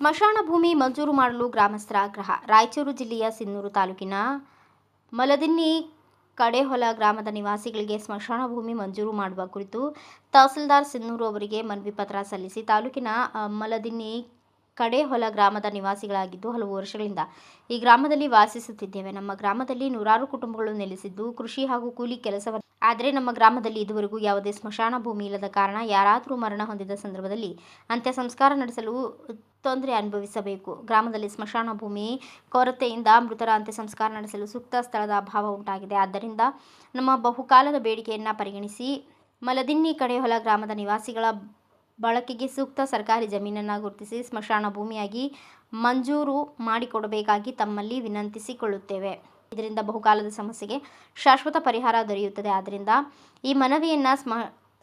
ಸ್ಮಶಾನ ಭೂಮಿ ಮಂಜೂರು ಮಾಡಲು ಗ್ರಾಮಸ್ಥರ ಆಗ್ರಹ. ರಾಯಚೂರು ಜಿಲ್ಲೆಯ ಸಿನ್ನೂರು ತಾಲೂಕಿನ ಮಲದಿನ್ನಿ ಕಡೇಹೊಲ ಗ್ರಾಮದ ನಿವಾಸಿಗಳಿಗೆ ಸ್ಮಶಾನ ಭೂಮಿ ಮಂಜೂರು ಮಾಡುವ ಕುರಿತು ತಹಸೀಲ್ದಾರ್ ಸಿನ್ನೂರು ಅವರಿಗೆ ಮನವಿ ಪತ್ರ ಸಲ್ಲಿಸಿ ತಾಲೂಕಿನ ಮಲದಿನ್ನಿ ಕಡೇಹೊಲ ಗ್ರಾಮದ ನಿವಾಸಿಗಳಾಗಿದ್ದು ಹಲವು ವರ್ಷಗಳಿಂದ ಈ ಗ್ರಾಮದಲ್ಲಿ ವಾಸಿಸುತ್ತಿದ್ದೇವೆ. ನಮ್ಮ ಗ್ರಾಮದಲ್ಲಿ ನೂರಾರು ಕುಟುಂಬಗಳು ನೆಲೆಸಿದ್ದು ಕೃಷಿ ಹಾಗೂ ಕೂಲಿ ಕೆಲಸವನ್ನು ಆದರೆ ನಮ್ಮ ಗ್ರಾಮದಲ್ಲಿ ಇದುವರೆಗೂ ಯಾವುದೇ ಸ್ಮಶಾನ ಭೂಮಿ ಇಲ್ಲದ ಕಾರಣ ಯಾರಾದರೂ ಮರಣ ಹೊಂದಿದ ಸಂದರ್ಭದಲ್ಲಿ ಅಂತ್ಯ ಸಂಸ್ಕಾರ ನಡೆಸಲು ತೊಂದರೆ ಅನುಭವಿಸಬೇಕು. ಗ್ರಾಮದಲ್ಲಿ ಸ್ಮಶಾನ ಭೂಮಿ ಕೊರತೆಯಿಂದ ಮೃತರ ಅಂತ್ಯ ಸಂಸ್ಕಾರ ನಡೆಸಲು ಸೂಕ್ತ ಸ್ಥಳದ ಅಭಾವ ಉಂಟಾಗಿದೆ. ಆದ್ದರಿಂದ ನಮ್ಮ ಬಹುಕಾಲದ ಬೇಡಿಕೆಯನ್ನು ಪರಿಗಣಿಸಿ ಮಲದಿನ್ನಿ ಕಡೇಹೊಲ ಗ್ರಾಮದ ನಿವಾಸಿಗಳ ಬಳಕೆಗೆ ಸೂಕ್ತ ಸರ್ಕಾರಿ ಜಮೀನನ್ನು ಗುರುತಿಸಿ ಸ್ಮಶಾನ ಭೂಮಿಯಾಗಿ ಮಂಜೂರು ಮಾಡಿಕೊಡಬೇಕಾಗಿ ತಮ್ಮಲ್ಲಿ ವಿನಂತಿಸಿಕೊಳ್ಳುತ್ತೇವೆ. ಇದರಿಂದ ಬಹುಕಾಲದ ಸಮಸ್ಯೆಗೆ ಶಾಶ್ವತ ಪರಿಹಾರ ದೊರೆಯುತ್ತದೆ. ಆದ್ದರಿಂದ ಈ ಮನವಿಯನ್ನು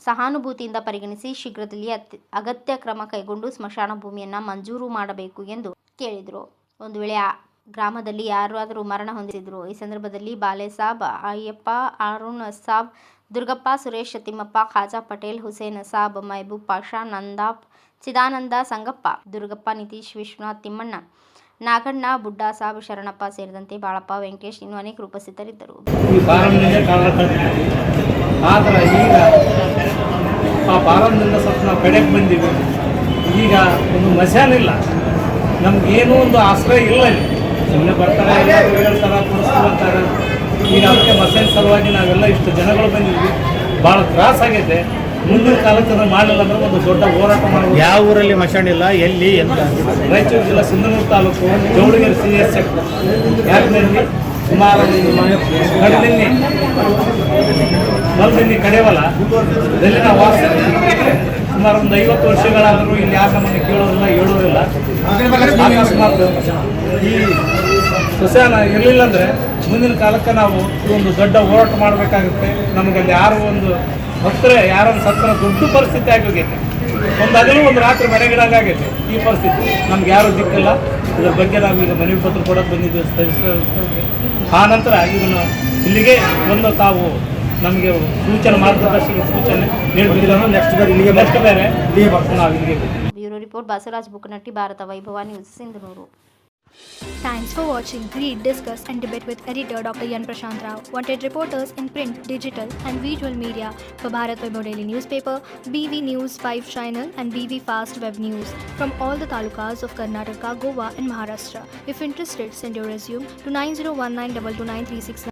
ಸಹಾನುಭೂತಿಯಿಂದ ಪರಿಗಣಿಸಿ ಶೀಘ್ರದಲ್ಲಿ ಅಗತ್ಯ ಕ್ರಮ ಕೈಗೊಂಡು ಸ್ಮಶಾನ ಭೂಮಿಯನ್ನು ಮಂಜೂರು ಮಾಡಬೇಕು ಎಂದು ಕೇಳಿದರು. ಒಂದು ವೇಳೆ ಗ್ರಾಮದಲ್ಲಿ ಯಾರಾದರೂ ಮರಣ ಹೊಂದಿದ್ರು ಈ ಸಂದರ್ಭದಲ್ಲಿ ಬಾಲೆ ಸಾಬ್, ಅಯ್ಯಪ್ಪ, ಅರುಣ್ ಸಾಬ್, ದುರ್ಗಪ್ಪ, ಸುರೇಶ್, ತಿಮ್ಮಪ್ಪ, ಖಾಜಾ ಪಟೇಲ್, ಹುಸೇನ್ ಸಾಬ್, ಮಹಬೂಬ್ ಪಾಷಾ, ನಂದಾಪ್, ಚಿದಾನಂದ, ಸಂಗಪ್ಪ, ದುರ್ಗಪ್ಪ, ನಿತೀಶ್, ವಿಶ್ವನಾಥ್, ತಿಮ್ಮಣ್ಣ, ನಾಗಣ್ಣ, ಬುಡ್ಡಾ ಸಾಬ್, ಶರಣಪ್ಪ ಸೇರಿದಂತೆ ಬಾಳಪ್ಪ, ವೆಂಕಟೇಶ್ ಇನ್ನೂ ಅನೇಕರು ಉಪಸ್ಥಿತರಿದ್ದರು. ಕಡೆಗೆ ಬಂದೀವಿ. ಈಗ ಒಂದು ಮಶಾನಿಲ್ಲ, ನಮ್ಗೇನೂ ಒಂದು ಆಶ್ರಯ ಇಲ್ಲ. ಸುಮ್ಮನೆ ಬರ್ತಾರೆ, ಹೇಳ್ತಾರೆ, ಕೊಡಿಸ್ತಾರೆ. ಈಗ ಅದಕ್ಕೆ ಮಸಾಲೆ ಸಲುವಾಗಿ ನಾವೆಲ್ಲ ಇಷ್ಟು ಜನಗಳು ಬಂದಿದ್ವಿ. ಭಾಳ ತ್ರಾಸ ಆಗೈತೆ. ಮುಂದಿನ ಕಾಲಕ್ಕೆ ಅದನ್ನು ಮಾಡಲಿಲ್ಲ ಅಂದ್ರೆ ಒಂದು ದೊಡ್ಡ ಹೋರಾಟ ಮಾಡಬೇಕು. ಯಾವ ಊರಲ್ಲಿ ಮಶಾನ ಇಲ್ಲ, ಎಲ್ಲಿ ಅಂತ? ರಾಯಚೂರು ಜಿಲ್ಲಾ ಸಿಂಧನೂರು ತಾಲೂಕು ಜವಳಗಿರಿ CS ಸೆಕ್ಟರ್ ಯಾರಿನಲ್ಲಿ ಸುಮಾರು ಮಲದಿನ್ನಿ ಕಡೇಹೊಲ ಇದರಲ್ಲಿ ನಾವು ಸುಮಾರು ಒಂದು 50 ವರ್ಷಗಳಾದರೂ ಇಲ್ಲಿ ಯಾರು ನಮ್ಮನ್ನು ಕೇಳೋದಿಲ್ಲ, ಹೇಳೋದಿಲ್ಲ. ಅಕಸ್ಮಾತ್ ಈ ಸ್ಮಶಾನ ಇರಲಿಲ್ಲ ಅಂದರೆ ಮುಂದಿನ ಕಾಲಕ್ಕೆ ನಾವು ಒಂದು ದೊಡ್ಡ ಹೋರಾಟ ಮಾಡಬೇಕಾಗುತ್ತೆ. ನಮಗಲ್ಲಿ ಯಾರು ಒಂದು ಹತ್ತಿರ ಯಾರೊಂದು ಸತ್ತಿರ ದೊಡ್ಡ ಪರಿಸ್ಥಿತಿ ಆಗೋಗೈತೆ. ಒಂದು ಹಗಲು ಒಂದು ರಾತ್ರಿ ಮನೆಗಿಡಂಗಾಗೈತೆ. ಈ ಪರಿಸ್ಥಿತಿ ನಮ್ಗೆ ಯಾರೂ ದಿಕ್ಕಿಲ್ಲ. ಇದ್ರ ಬಗ್ಗೆ ನಾವೀಗ ಮನವಿ ಪತ್ರ ಕೊಡೋಕೆ ಬಂದಿದ್ದೇವೆ. ಆ ನಂತರ ಇದನ್ನು ಇಲ್ಲಿಗೆ ಒಂದು ತಾವು ನಮಗೆ ಸೂಚನೆ ಮಾರ್ಗದರ್ಶಕ ಸೂಚನೆ ನೀಡುತ್ತಿಲ್ಲ. ನೆಕ್ಸ್ಟ್ ಬೇರೆ ನಾವು ಇಲ್ಲಿಗೆ. ಬ್ಯೂರೋ ರಿಪೋರ್ಟ್ ಬಸವರಾಜ್ ಬುಕ್ಕನಟ್ಟಿ, ಭಾರತ ವೈಭವ news, Sindhanur. Thanks for watching. Read, discuss and debate with editor Dr. Yan Prashant Rao. Wanted reporters in print, digital and visual media for Bharat Vaibhav Daily Newspaper, BV News 5 Channel and BV Fast Web News from all the talukas of Karnataka, Goa and Maharashtra. If interested, send your resume to 9019229369.